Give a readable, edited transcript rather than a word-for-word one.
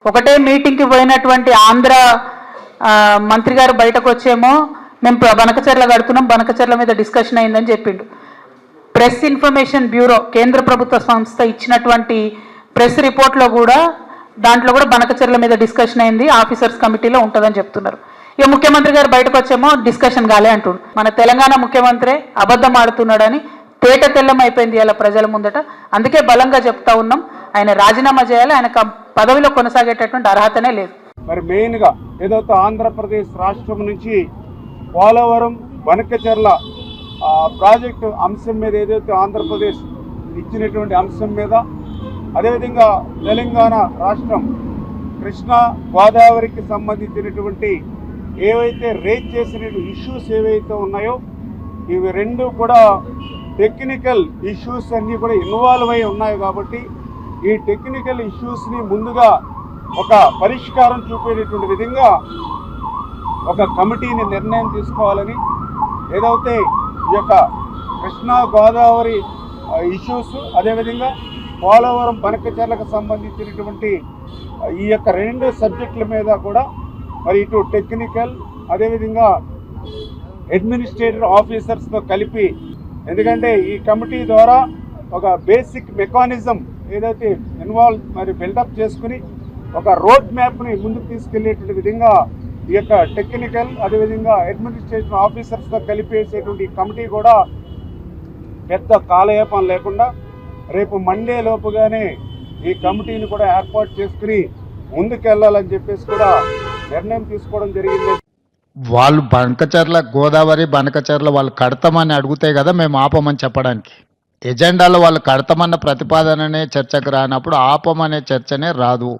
ఒకటే మీటింగ్కి పోయినటువంటి ఆంధ్ర మంత్రి గారు బయటకు వచ్చేమో మేము బనకచర్ల కడుతున్నాం, బనకచర్ల మీద డిస్కషన్ అయిందని చెప్పిండు. ప్రెస్ ఇన్ఫర్మేషన్ బ్యూరో కేంద్ర ప్రభుత్వ సంస్థ ఇచ్చినటువంటి ప్రెస్ రిపోర్ట్లో కూడా దాంట్లో కూడా బనకచర్ల మీద డిస్కషన్ అయింది, ఆఫీసర్స్ కమిటీలో ఉంటుందని చెప్తున్నారు. ఇక ముఖ్యమంత్రి గారు బయటకు వచ్చేమో డిస్కషన్ కాలే అంటుండు. మన తెలంగాణ ముఖ్యమంత్రి అబద్ధం ఆడుతున్నాడని తేట తెల్లం అయిపోయింది ఇలా ప్రజల ముందట. అందుకే బలంగా చెప్తా ఉన్నాం, ఆయన రాజీనామా చేయాలి, ఆయన పదవిలో కొనసాగేటటువంటి అర్హతనే లేదు. మరి మెయిన్గా ఏదైతే ఆంధ్రప్రదేశ్ రాష్ట్రం నుంచి పోలవరం బనకచర్ల ప్రాజెక్టు అంశం మీద ఏదైతే ఆంధ్రప్రదేశ్ ఇచ్చినటువంటి అంశం మీద, అదేవిధంగా తెలంగాణ రాష్ట్రం కృష్ణా గోదావరికి సంబంధించినటువంటి ఏవైతే రేజ్ చేసిన ఇష్యూస్ ఏవైతే ఉన్నాయో ఇవి రెండు కూడా టెక్నికల్ ఇష్యూస్ అన్నీ కూడా ఇన్వాల్వ్ అయి ఉన్నాయి. కాబట్టి ఈ టెక్నికల్ ఇష్యూస్ని ముందుగా ఒక పరిష్కారం చూపేటటువంటి విధంగా ఒక కమిటీని నిర్ణయం తీసుకోవాలని, ఏదైతే ఈ యొక్క కృష్ణా గోదావరి ఇష్యూస్ అదేవిధంగా పోలవరం బనకచర్లకు సంబంధించినటువంటి ఈ యొక్క రెండు సబ్జెక్టుల మీద కూడా మరి ఇటు టెక్నికల్ అదేవిధంగా అడ్మినిస్ట్రేటివ్ ఆఫీసర్స్తో కలిపి, ఎందుకంటే ఈ కమిటీ ద్వారా ఒక బేసిక్ మెకానిజం ఏదైతే మరి బిల్డప్ చేసుకుని ఒక రోడ్ మ్యాప్ని ముందుకు తీసుకెళ్లేటువంటి విధంగా ఈ యొక్క టెక్నికల్ అదేవిధంగా అడ్మినిస్ట్రేషన్ ఆఫీసర్స్తో కలిపేసేటువంటి కమిటీ కూడా పెద్ద కాలయాపన లేకుండా రేపు మండే లోపుగానే ఈ కమిటీని కూడా ఏర్పాటు చేసుకుని ముందుకెళ్లాలని చెప్పేసి కూడా నిర్ణయం తీసుకోవడం జరిగింది. వాళ్ళు బనకచర్ల గోదావరి బనకచర్ల వాళ్ళు కడతామని అడిగితే కదా మేము ఆపమని చెప్పడానికి. ఎజెండాలో వాళ్ళు కడతామన్న ప్రతిపాదననే చర్చకు రానప్పుడు ఆపమనే చర్చనే రాదు.